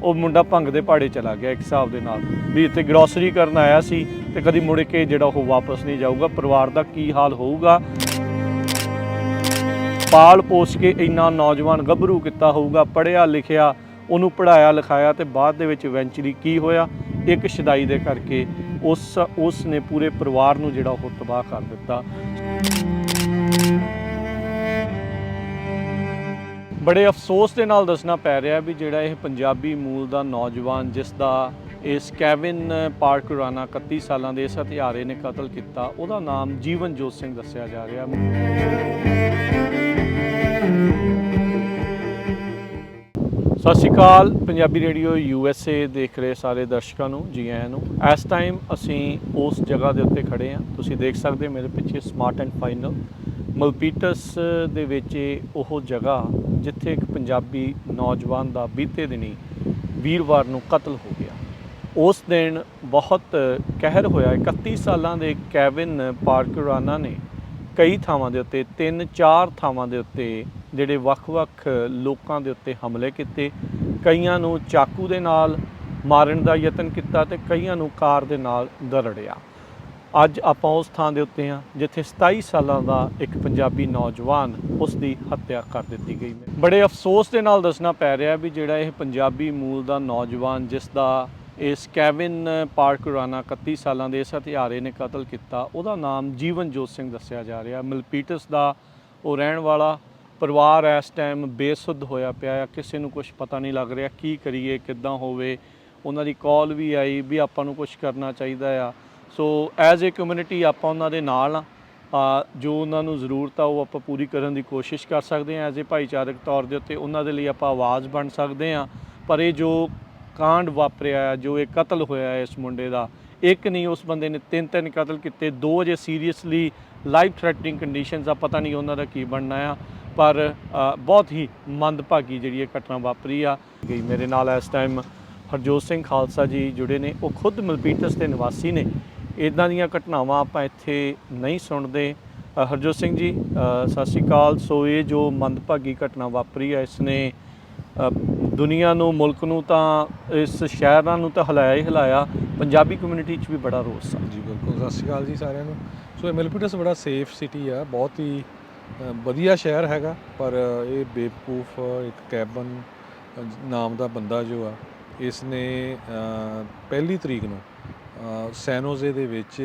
ਉਹ ਮੁੰਡਾ ਭੰਗ ਦੇ ਪਹਾੜੇ ਚਲਾ ਗਿਆ ਇੱਕ ਹਿਸਾਬ ਦੇ ਨਾਲ ਵੀ ਇੱਥੇ ਗਰੋਸਰੀ ਕਰਨ ਆਇਆ ਸੀ ਤੇ ਕਦੀ ਮੁੜ ਕੇ ਜਿਹੜਾ ਉਹ ਵਾਪਸ ਨਹੀਂ ਜਾਊਗਾ। ਪਰਿਵਾਰ ਦਾ ਕੀ ਹਾਲ ਹੋਊਗਾ। ਪਾਲ ਪੋਸ ਕੇ ਇੰਨਾ ਨੌਜਵਾਨ ਗੱਭਰੂ ਕੀਤਾ ਹੋਊਗਾ, ਪੜ੍ਹਿਆ ਲਿਖਿਆ, ਉਹਨੂੰ ਪੜ੍ਹਾਇਆ ਲਿਖਾਇਆ ਤੇ ਬਾਅਦ ਦੇ ਵਿੱਚ ਇਵੈਂਚੁਅਲੀ ਕੀ ਹੋਇਆ, ਇੱਕ ਸ਼ਦਾਈ ਦੇ ਕਰਕੇ ਉਸ ਨੇ ਪੂਰੇ ਪਰਿਵਾਰ ਨੂੰ ਜਿਹੜਾ ਉਹ ਤਬਾਹ ਕਰ ਦਿੱਤਾ। ਬੜੇ ਅਫਸੋਸ ਦੇ ਨਾਲ ਦੱਸਣਾ ਪੈ ਰਿਹਾ ਵੀ ਜਿਹੜਾ ਇਹ ਪੰਜਾਬੀ ਮੂਲ ਦਾ ਨੌਜਵਾਨ ਜਿਸ ਦਾ ਇਸ ਕੈਵਿਨ ਪਾਰਕਰਾਨਾ 31 ਸਾਲਾਂ ਦੇ ਇਸ ਹਥਿਆਰੇ ਨੇ ਕਤਲ ਕੀਤਾ, ਉਹਦਾ ਨਾਮ ਜੀਵਨਜੋਤ ਸਿੰਘ ਦੱਸਿਆ ਜਾ ਰਿਹਾ। ਸਤਿ ਸ਼੍ਰੀ ਅਕਾਲ, ਪੰਜਾਬੀ ਰੇਡੀਓ USA ਦੇਖ ਰਹੇ ਸਾਰੇ ਦਰਸ਼ਕਾਂ ਨੂੰ ਜੀ ਆਇਆਂ ਨੂੰ। ਇਸ ਟਾਈਮ ਅਸੀਂ ਉਸ ਜਗ੍ਹਾ ਦੇ ਉੱਤੇ ਖੜੇ ਹਾਂ, ਤੁਸੀਂ ਦੇਖ ਸਕਦੇ ਮੇਰੇ ਪਿੱਛੇ ਸਮਾਰਟ ਐਂਡ ਫਾਈਨਲ ਮਲਪੀਟਸ ਦੇ ਵਿੱਚ ਉਹ ਜਗ੍ਹਾ ਜਿੱਥੇ ਇੱਕ ਪੰਜਾਬੀ ਨੌਜਵਾਨ ਦਾ ਬੀਤੇ ਦਿਨੀ ਵੀਰਵਾਰ ਨੂੰ ਕਤਲ ਹੋ ਗਿਆ। ਉਸ ਦਿਨ ਬਹੁਤ ਕਹਿਰ ਹੋਇਆ। 31 ਸਾਲਾਂ ਦੇ ਕੈਵਿਨ ਪਾਰਕਰਾਨਾ ਨੇ ਕਈ ਥਾਵਾਂ ਦੇ ਉੱਤੇ 3-4 ਥਾਵਾਂ ਦੇ ਉੱਤੇ ਜਿਹੜੇ ਵੱਖ-ਵੱਖ ਲੋਕਾਂ ਦੇ ਉੱਤੇ ਹਮਲੇ ਕੀਤੇ, ਕਈਆਂ ਨੂੰ ਚਾਕੂ ਦੇ ਨਾਲ ਮਾਰਨ ਦਾ ਯਤਨ ਕੀਤਾ ਤੇ ਕਈਆਂ ਨੂੰ ਕਾਰ ਦੇ ਨਾਲ ਦਰੜਿਆ। ਅੱਜ ਆਪਾਂ ਉਸ ਥਾਂ ਦੇ ਉੱਤੇ ਹਾਂ ਜਿੱਥੇ 27 ਸਾਲਾਂ ਦਾ ਇੱਕ ਪੰਜਾਬੀ ਨੌਜਵਾਨ ਉਸ ਦੀ ਹੱਤਿਆ ਕਰ ਦਿੱਤੀ ਗਈ। ਬੜੇ ਅਫਸੋਸ ਦੇ ਨਾਲ ਦੱਸਣਾ ਪੈ ਰਿਹਾ ਵੀ ਜਿਹੜਾ ਇਹ ਪੰਜਾਬੀ ਮੂਲ ਦਾ ਨੌਜਵਾਨ ਜਿਸ ਦਾ ਇਸ ਕੈਵਿਨ ਪਾਰਕਰਾਨਾ 31 ਸਾਲਾਂ ਦੇ ਇਸ ਹਥਿਆਰੇ ਨੇ ਕਤਲ ਕੀਤਾ, ਉਹਦਾ ਨਾਮ ਜੀਵਨਜੋਤ ਸਿੰਘ ਦੱਸਿਆ ਜਾ ਰਿਹਾ। ਮਲਪੀਟਸ ਦਾ ਉਹ ਰਹਿਣ ਵਾਲਾ। ਪਰਿਵਾਰ ਇਸ ਟਾਈਮ ਬੇਸੁੱਧ ਹੋਇਆ ਪਿਆ ਆ, ਕਿਸੇ ਨੂੰ ਕੁਝ ਪਤਾ ਨਹੀਂ ਲੱਗ ਰਿਹਾ ਕੀ ਕਰੀਏ, ਕਿੱਦਾਂ ਹੋਵੇ। ਉਹਨਾਂ ਦੀ ਕਾਲ ਵੀ ਆਈ ਵੀ ਆਪਾਂ ਨੂੰ ਕੁਝ ਕਰਨਾ ਚਾਹੀਦਾ ਆ। ਸੋ ਐਜ਼ ਏ ਕਮਿਊਨਿਟੀ ਆਪਾਂ ਉਹਨਾਂ ਦੇ ਨਾਲ ਆ, ਜੋ ਉਹਨਾਂ ਨੂੰ ਜ਼ਰੂਰਤ ਆ ਉਹ ਆਪਾਂ ਪੂਰੀ ਕਰਨ ਦੀ ਕੋਸ਼ਿਸ਼ ਕਰ ਸਕਦੇ ਹਾਂ। ਐਜ਼ ਏ ਭਾਈਚਾਰਕ ਤੌਰ ਦੇ ਉੱਤੇ ਉਹਨਾਂ ਦੇ ਲਈ ਆਪਾਂ ਆਵਾਜ਼ ਬਣ ਸਕਦੇ ਹਾਂ। ਪਰ ਇਹ ਜੋ ਕਾਂਡ ਵਾਪਰਿਆ, ਜੋ ਇਹ ਕਤਲ ਹੋਇਆ ਇਸ ਮੁੰਡੇ ਦਾ, ਇੱਕ ਨਹੀਂ ਉਸ ਬੰਦੇ ਨੇ 3 ਕਤਲ ਕੀਤੇ। 2 ਜੇ ਸੀਰੀਅਸਲੀ ਲਾਈਫ ਥ੍ਰੈਟਨਿੰਗ ਕੰਡੀਸ਼ਨਸ ਆ, ਪਤਾ ਨਹੀਂ ਉਹਨਾਂ ਦਾ ਕੀ ਬਣਨਾ ਆ। ਪਰ ਬਹੁਤ ਹੀ ਮੰਦਭਾਗੀ ਜਿਹੜੀ ਇਹ ਘਟਨਾ ਵਾਪਰੀ ਆ ਗਈ। ਮੇਰੇ ਨਾਲ ਇਸ ਟਾਈਮ ਹਰਜੋਤ ਸਿੰਘ ਖਾਲਸਾ ਜੀ ਜੁੜੇ ਨੇ, ਉਹ ਖੁਦ ਮਲਪੀਟਸ ਦੇ ਨਿਵਾਸੀ ਨੇ। ਇੱਦਾਂ ਦੀਆਂ ਘਟਨਾਵਾਂ ਆਪਾਂ ਇੱਥੇ ਨਹੀਂ ਸੁਣਦੇ। ਹਰਜੋਤ ਸਿੰਘ ਜੀ ਸਤਿ ਸ਼੍ਰੀ ਅਕਾਲ। ਸੋ ਇਹ ਜੋ ਮੰਦਭਾਗੀ ਘਟਨਾ ਵਾਪਰੀ ਆ, ਇਸ ਨੇ ਦੁਨੀਆ ਨੂੰ, ਮੁਲਕ ਨੂੰ, ਤਾਂ ਇਸ ਸ਼ਹਿਰਾਂ ਨੂੰ ਤਾਂ ਹਿਲਾਇਆ ਹੀ ਹਿਲਾਇਆ। ਪੰਜਾਬੀ ਕਮਿਊਨਿਟੀ 'ਚ ਵੀ ਬੜਾ ਰੋਸ ਆ। ਜੀ ਬਿਲਕੁਲ, ਸਤਿ ਸ਼੍ਰੀ ਅਕਾਲ ਜੀ ਸਾਰਿਆਂ ਨੂੰ। ਸੋ ਇਹ ਮਲਪੀਟਸ ਬੜਾ ਸੇਫ ਸਿਟੀ ਆ, ਬਹੁਤ ਹੀ ਵਧੀਆ ਸ਼ਹਿਰ ਹੈਗਾ। ਪਰ ਇਹ ਬੇਵਕੂਫ ਇੱਕ ਕੈਬਨ ਨਾਮ ਦਾ ਬੰਦਾ ਜੋ ਆ, ਇਸ ਨੇ 1 ਤਰੀਕ ਨੂੰ ਸੈਨੋਜ਼ੇ ਦੇ ਵਿੱਚ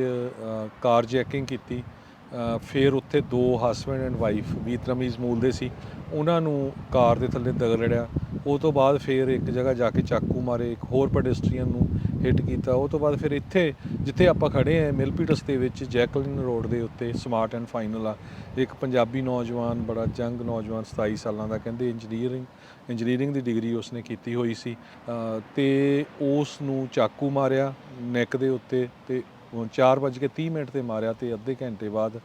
ਕਾਰ ਜੈਕਿੰਗ ਕੀਤੀ। ਫਿਰ ਉੱਥੇ 2 ਹਸਬੈਂਡ ਐਂਡ ਵਾਈਫ ਵੀਤਨਾਮੀਜ਼ ਮੂਲ ਦੇ ਸੀ, ਉਹਨਾਂ ਨੂੰ ਕਾਰ ਦੇ ਥੱਲੇ ਦਗੜਿਆ। ਉਹ ਤੋਂ ਬਾਅਦ ਫਿਰ ਇੱਕ ਜਗ੍ਹਾ ਜਾ ਕੇ ਚਾਕੂ ਮਾਰੇ, ਇੱਕ ਹੋਰ ਪੈਡੈਸਟਰੀਅਨ ਨੂੰ ਹਿੱਟ ਕੀਤਾ। ਉਹ ਤੋਂ ਬਾਅਦ ਫਿਰ ਇੱਥੇ ਜਿੱਥੇ ਆਪਾਂ ਖੜੇ ਹਾਂ ਮਲਪੀਟਸ ਦੇ ਵਿੱਚ ਜੈਕਲਿਨ ਰੋਡ ਦੇ ਉੱਤੇ ਸਮਾਰਟ ਐਂਡ ਫਾਈਨਲ ਆ, ਇੱਕ ਪੰਜਾਬੀ ਨੌਜਵਾਨ, ਬੜਾ ਯੰਗ ਨੌਜਵਾਨ 27 ਸਾਲਾਂ ਦਾ, ਕਹਿੰਦੇ ਇੰਜੀਨੀਅਰਿੰਗ ਦੀ ਡਿਗਰੀ ਉਸਨੇ ਕੀਤੀ ਹੋਈ ਸੀ, ਅਤੇ ਉਸ ਨੂੰ ਚਾਕੂ ਮਾਰਿਆ ਨੈਕ ਦੇ ਉੱਤੇ ਤੇ 4:30 'ਤੇ ਮਾਰਿਆ ਤੇ ਅੱਧੇ ਘੰਟੇ ਬਾਅਦ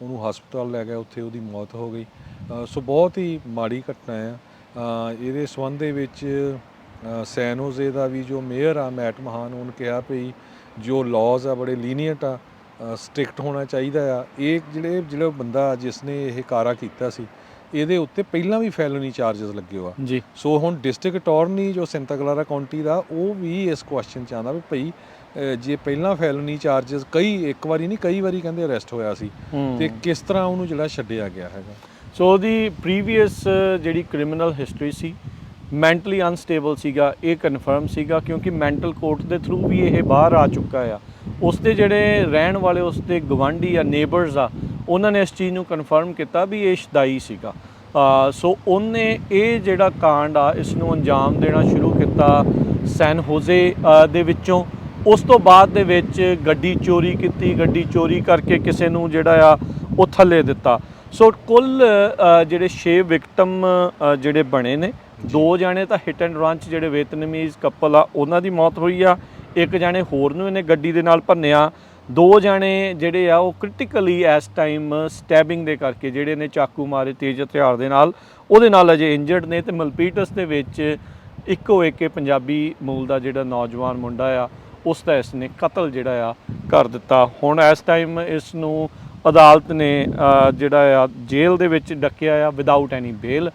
ਉਹਨੂੰ ਹਸਪਤਾਲ ਲੈ ਗਿਆ, ਉੱਥੇ ਉਹਦੀ ਮੌਤ ਹੋ ਗਈ। ਸੋ ਬਹੁਤ ਹੀ ਮਾੜੀ ਘਟਨਾ ਆ। ਇਹਦੇ ਸੰਬੰਧ ਦੇ ਵਿੱਚ ਸੈਨੋਜ਼ੇ ਦਾ ਵੀ ਜੋ ਮੇਅਰ ਆ ਮੈਟ ਮਹਾਨ, ਉਹਨੇ ਕਿਹਾ ਵੀ ਜੋ ਲਾਜ਼ ਆ ਬੜੇ ਲੀਨੀਅੰਟ ਆ, ਸਟ੍ਰਿਕਟ ਹੋਣਾ ਚਾਹੀਦਾ ਆ। ਇਹ ਜਿਹੜਾ ਬੰਦਾ ਜਿਸ ਨੇ ਇਹ ਕਾਰਾ ਕੀਤਾ ਸੀ, ਇਹਦੇ ਉੱਤੇ ਪਹਿਲਾਂ ਵੀ ਫੈਲਨੀ ਚਾਰਜਸ ਲੱਗੇ ਹੋਆ ਜੀ। ਸੋ ਹੁਣ ਡਿਸਟ੍ਰਿਕਟ ਅਟਾਰਨੀ ਜੋ ਸੈਂਟਾ ਕਲਾਰਾ ਕਾਉਂਟੀ ਦਾ, ਉਹ ਵੀ ਇਸ ਕੁਐਸਚਨ 'ਚ ਆਉਂਦਾ ਵੀ ਭਈ ਜੇ ਪਹਿਲਾਂ ਫੈਲਨੀ ਚਾਰਜਸ ਇੱਕ ਵਾਰੀ ਨਹੀਂ ਕਈ ਵਾਰੀ ਕਹਿੰਦੇ ਅਰੈਸਟ ਹੋਇਆ ਸੀ, ਤੇ ਕਿਸ ਤਰ੍ਹਾਂ ਉਹਨੂੰ ਜਿਹੜਾ ਛੱਡਿਆ ਗਿਆ ਹੈਗਾ। ਸੋ ਉਹਦੀ ਪ੍ਰੀਵੀਅਸ ਜਿਹੜੀ ਕ੍ਰਿਮੀਨਲ ਹਿਸਟਰੀ ਸੀ, ਮੈਂਟਲੀ ਅਨਸਟੇਬਲ ਸੀਗਾ, ਇਹ ਕਨਫਰਮ ਸੀਗਾ ਕਿਉਂਕਿ ਮੈਂਟਲ ਕੋਰਟ ਦੇ ਥਰੂ ਵੀ ਇਹ ਬਾਹਰ ਆ ਚੁੱਕਾ ਆ। ਉਸ ਦੇ ਜਿਹੜੇ ਰਹਿਣ ਵਾਲੇ, ਉਸ ਦੇ ਗਵਾਂਢੀ ਆ, ਨੇਬਰਸ ਆ, ਉਹਨਾਂ ਨੇ ਇਸ ਚੀਜ਼ ਨੂੰ ਕਨਫਰਮ ਕੀਤਾ ਵੀ ਇਹ ਸ਼ਦਾਈ ਸੀਗਾ। ਸੋ ਉਹਨੇ ਇਹ ਜਿਹੜਾ ਕਾਂਡ ਆ, ਇਸ ਨੂੰ ਅੰਜਾਮ ਦੇਣਾ ਸ਼ੁਰੂ ਕੀਤਾ ਸੈਨ ਹੋਜ਼ੇ ਦੇ ਵਿੱਚੋਂ। ਉਸ ਤੋਂ ਬਾਅਦ ਦੇ ਵਿੱਚ ਗੱਡੀ ਚੋਰੀ ਕੀਤੀ, ਗੱਡੀ ਚੋਰੀ ਕਰਕੇ ਕਿਸੇ ਨੂੰ ਜਿਹੜਾ ਆ ਉਹ ਥੱਲੇ ਦਿੱਤਾ। ਸੋ ਕੁੱਲ ਜਿਹੜੇ 6 ਵਿਕਟਮ ਜਿਹੜੇ ਬਣੇ ਨੇ, 2 ਜਾਣੇ ਤਾਂ ਹਿੱਟ ਐਂਡ ਰਨ 'ਚ ਜਿਹੜੇ ਵਿetnamese ਕਪਲ ਆ ਉਹਨਾਂ ਦੀ ਮੌਤ ਹੋਈ ਆ, 1 ਜਾਣੇ ਹੋਰ ਨੂੰ ਇਹਨੇ ਗੱਡੀ ਦੇ ਨਾਲ ਭੰਨਿਆ, 2 ਜਾਣੇ ਜਿਹੜੇ ਆ ਉਹ ਕ੍ਰਿਟੀਕਲੀ ਇਸ ਟਾਈਮ ਸਟੈਬਿੰਗ ਦੇ ਕਰਕੇ ਜਿਹੜੇ ਨੇ ਚਾਕੂ ਮਾਰੇ ਤੇਜ਼ ਹਥਿਆਰ ਦੇ ਨਾਲ, ਉਹਦੇ ਨਾਲ ਅਜੇ ਇੰਜਰਡ ਨੇ। ਤੇ ਮਲਪੀਟਸ ਦੇ ਵਿੱਚ ਇੱਕੋ ਇੱਕ ਪੰਜਾਬੀ ਮੂਲ ਦਾ ਜਿਹੜਾ ਨੌਜਵਾਨ ਮੁੰਡਾ ਆ, ਉਸ ਦਾ ਇਸ ਨੇ ਕਤਲ ਜਿਹੜਾ ਆ ਕਰ ਦਿੱਤਾ। ਹੁਣ ਇਸ ਟਾਈਮ ਇਸ ਨੂੰ ਅਦਾਲਤ ਨੇ ਜਿਹੜਾ ਆ ਜੇਲ੍ਹ ਦੇ ਵਿੱਚ ਡੱਕਿਆ ਆ ਵਿਦਆਊਟ ਐਨੀ ਬੇਲ।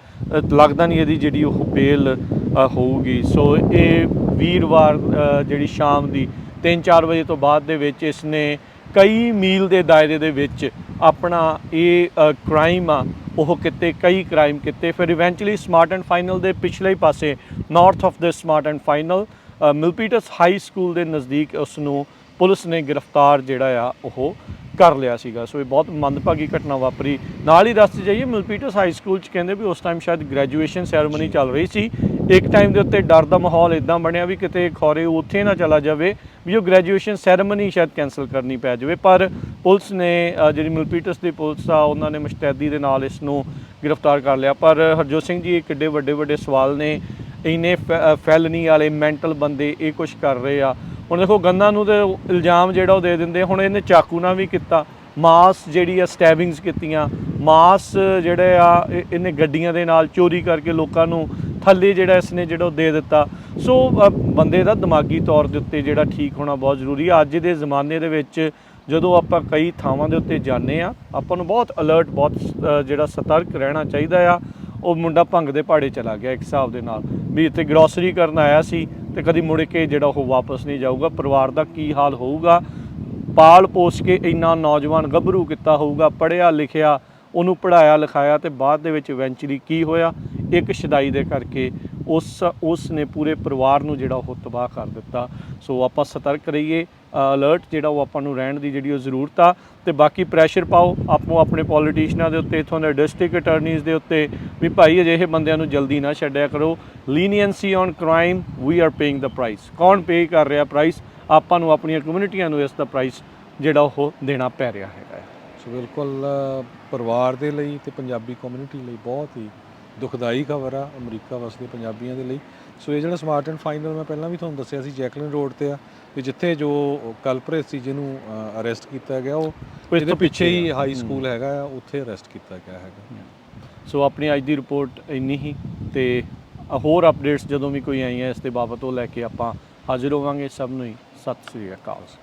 ਲੱਗਦਾ ਨਹੀਂ ਇਹਦੀ ਜਿਹੜੀ ਉਹ ਬੇਲ ਹੋਊਗੀ। ਸੋ ਇਹ ਵੀਰਵਾਰ ਜਿਹੜੀ ਸ਼ਾਮ ਦੀ 3-4 ਵਜੇ ਤੋਂ ਬਾਅਦ ਦੇ ਵਿੱਚ ਇਸ ਨੇ ਕਈ ਮੀਲ ਦੇ ਦਾਇਰੇ ਦੇ ਵਿੱਚ ਆਪਣਾ ਇਹ ਕ੍ਰਾਈਮ ਆ ਉਹ ਕਿਤੇ ਕਈ ਕ੍ਰਾਈਮ ਕੀਤੇ। ਫਿਰ ਇਵੈਂਚੁਅਲੀ ਸਮਾਰਟ ਐਂਡ ਫਾਈਨਲ ਦੇ ਪਿਛਲੇ ਪਾਸੇ north of the Smart and Final Milpitas High School ਦੇ ਨਜ਼ਦੀਕ ਉਸ ਨੂੰ ਪੁਲਿਸ ਨੇ ਗ੍ਰਿਫਤਾਰ ਜਿਹੜਾ ਆ ਉਹ ਕਰ ਲਿਆ ਸੀਗਾ। ਸੋ ਇਹ ਬਹੁਤ ਮੰਦਭਾਗੀ ਘਟਨਾ ਵਾਪਰੀ। ਨਾਲ ਹੀ ਦੱਸਦੇ ਜਾਈਏ ਮਿਲਪੀਟਸ ਹਾਈ ਸਕੂਲ 'ਚ ਕਹਿੰਦੇ ਵੀ ਉਸ ਟਾਈਮ ਸ਼ਾਇਦ ਗ੍ਰੈਜੂਏਸ਼ਨ ਸੈਰੇਮਨੀ ਚੱਲ ਰਹੀ ਸੀ। ਇੱਕ ਟਾਈਮ ਦੇ ਉੱਤੇ ਡਰ ਦਾ ਮਾਹੌਲ ਇੱਦਾਂ ਬਣਿਆ ਵੀ ਕਿਤੇ ਖੌਰੇ ਉੱਥੇ ਨਾ ਚਲਾ ਜਾਵੇ ਵੀ ਉਹ ਗ੍ਰੈਜੂਏਸ਼ਨ ਸੈਰੇਮਨੀ ਸ਼ਾਇਦ ਕੈਂਸਲ ਕਰਨੀ ਪੈ ਜਾਵੇ, ਪਰ ਪੁਲਿਸ ਨੇ ਜਿਹੜੀ ਮਿਲਪੀਟਸ ਦੀ ਪੁਲਿਸ ਆ ਉਹਨਾਂ ਨੇ ਮੁਸ਼ਤੈਦੀ ਦੇ ਨਾਲ ਇਸ ਨੂੰ ਗ੍ਰਿਫਤਾਰ ਕਰ ਲਿਆ। ਪਰ ਹਰਜੋਤ ਸਿੰਘ ਜੀ, ਇਹ ਕਿੱਡੇ ਵੱਡੇ ਸਵਾਲ ਨੇ, ਇੰਨੇ ਫੈਲਨੀ ਵਾਲੇ ਮੈਂਟਲ ਬੰਦੇ ਇਹ ਕੁਛ ਕਰ ਰਹੇ ਆ। ਹੁਣ ਦੇਖੋ ਗੰਨਾ ਨੂੰ ਤੇ ਇਲਜ਼ਾਮ ਜਿਹੜਾ ਉਹ ਦੇ ਦਿੰਦੇ, ਹੁਣ ਇਹਨੇ ਚਾਕੂ ਨਾਲ ਵੀ ਕੀਤਾ, ਮਾਸ ਜਿਹੜੀ ਆ ਸਟੈਬਿੰਗਸ ਕੀਤੀਆਂ, ਮਾਸ ਜਿਹੜੇ ਆ ਇਹਨੇ ਗੱਡੀਆਂ ਦੇ ਨਾਲ ਚੋਰੀ ਕਰਕੇ ਲੋਕਾਂ ਨੂੰ ਥੱਲੇ ਜਿਹੜਾ ਇਸਨੇ ਜਿਹੜਾ ਉਹ ਦੇ ਦਿੱਤਾ। ਸੋ ਬੰਦੇ ਦਾ ਦਿਮਾਗੀ ਤੌਰ ਦੇ ਉੱਤੇ ਜਿਹੜਾ ਠੀਕ ਹੋਣਾ ਬਹੁਤ ਜ਼ਰੂਰੀ ਆ। ਅੱਜ ਦੇ ਜ਼ਮਾਨੇ ਦੇ ਵਿੱਚ ਜਦੋਂ ਆਪਾਂ ਕਈ ਥਾਵਾਂ ਦੇ ਉੱਤੇ ਜਾਂਦੇ ਆ, ਆਪਾਂ ਨੂੰ ਬਹੁਤ ਅਲਰਟ, ਬਹੁਤ ਜਿਹੜਾ ਸਤਰਕ ਰਹਿਣਾ ਚਾਹੀਦਾ ਆ। ਉਹ ਮੁੰਡਾ ਭੰਗ ਦੇ ਪਹਾੜੇ ਚਲਾ ਗਿਆ ਇੱਕ ਹਿਸਾਬ ਦੇ ਨਾਲ, ਵੀ ਇੱਥੇ ਗਰੋਸਰੀ ਕਰਨ ਆਇਆ ਸੀ ਤੇ ਕਦੀ ਮੁੜ ਕੇ ਜਿਹੜਾ ਉਹ ਵਾਪਸ ਨਹੀਂ ਜਾਊਗਾ। ਪਰਿਵਾਰ ਦਾ ਕੀ ਹਾਲ ਹੋਊਗਾ, ਪਾਲ ਪੋਸ ਕੇ ਇੰਨਾ ਨੌਜਵਾਨ ਗੱਭਰੂ ਕੀਤਾ ਹੋਊਗਾ, ਪੜ੍ਹਿਆ ਲਿਖਿਆ, ਉਹਨੂੰ ਪੜ੍ਹਾਇਆ ਲਿਖਾਇਆ, ਤੇ ਬਾਅਦ ਦੇ ਵਿੱਚ ਇਵੈਂਚੁਅਲੀ ਕੀ ਹੋਇਆ, ਇੱਕ ਸ਼ਦਾਈ ਦੇ ਕਰਕੇ ਉਸ ਨੇ ਪੂਰੇ ਪਰਿਵਾਰ ਨੂੰ ਜਿਹੜਾ ਉਹ ਤਬਾਹ ਕਰ ਦਿੱਤਾ। ਸੋ ਆਪਾਂ ਸਤਰਕ ਰਹੀਏ, ਅਲਰਟ ਜਿਹੜਾ ਉਹ ਆਪਾਂ ਨੂੰ ਰਹਿਣ ਦੀ ਜਿਹੜੀ ਉਹ ਜ਼ਰੂਰਤ ਆ। ਤੇ ਬਾਕੀ ਪ੍ਰੈਸ਼ਰ ਪਾਓ ਆਪੋ ਆਪਣੇ ਪੋਲੀਟੀਸ਼ੀਅਨਾਂ ਦੇ ਉੱਤੇ, ਇੱਥੋਂ ਦੇ ਡਿਸਟ੍ਰਿਕਟ ਅਟਰਨੀਜ਼ ਦੇ ਉੱਤੇ ਵੀ ਭਾਈ ਅਜਿਹੇ ਬੰਦਿਆਂ ਨੂੰ ਜਲਦੀ ਨਾ ਛੱਡਿਆ ਕਰੋ। Leniency on crime, we are paying the price. ਕੌਣ ਪੇ ਕਰ ਰਿਹਾ ਪ੍ਰਾਈਸ? ਆਪਾਂ ਨੂੰ ਆਪਣੀਆਂ ਕਮਿਊਨਿਟੀਆਂ ਨੂੰ ਇਸ ਦਾ ਪ੍ਰਾਈਸ ਜਿਹੜਾ ਉਹ ਦੇਣਾ ਪੈ ਰਿਹਾ ਹੈਗਾ। ਸੋ ਬਿਲਕੁਲ ਪਰਿਵਾਰ ਦੇ ਲਈ ਤੇ ਪੰਜਾਬੀ ਕਮਿਊਨਿਟੀ ਲਈ ਬਹੁਤ ਹੀ ਦੁਖਦਾਈ ਖਬਰ ਆ, ਅਮਰੀਕਾ ਵਸਦੇ ਪੰਜਾਬੀਆਂ ਦੇ ਲਈ। ਸੋ ਇਹ ਜਿਹੜਾ ਸਮਾਰਟ ਐਂਡ ਫਾਈਨਲ ਮੈਂ ਪਹਿਲਾਂ ਵੀ ਤੁਹਾਨੂੰ ਦੱਸਿਆ ਸੀ, ਜੈਕਲਿਨ ਰੋਡ ਤੇ ਆ, ਵੀ ਜਿੱਥੇ ਜੋ ਕਲਪਰੇਟ ਸੀ ਜਿਹਨੂੰ ਅਰੈਸਟ ਕੀਤਾ ਗਿਆ, ਉਹ ਇਹਦੇ ਪਿੱਛੇ ਹੀ ਹਾਈ ਸਕੂਲ ਹੈਗਾ ਆ, ਉੱਥੇ ਅਰੈਸਟ ਕੀਤਾ ਗਿਆ ਹੈਗਾ। ਸੋ ਆਪਣੀ ਅੱਜ ਦੀ ਰਿਪੋਰਟ ਇੰਨੀ ਹੀ, ਤੇ ਹੋਰ ਅਪਡੇਟਸ ਜਦੋਂ ਵੀ ਕੋਈ ਆਈਆਂ ਇਸ ਦੇ ਬਾਬਤ ਉਹ ਲੈ ਕੇ ਆਪਾਂ ਹਾਜ਼ਰ ਹੋਵਾਂਗੇ। ਸਭ ਨੂੰ ਹੀ ਸਤਿ ਸ੍ਰੀ ਅਕਾਲ।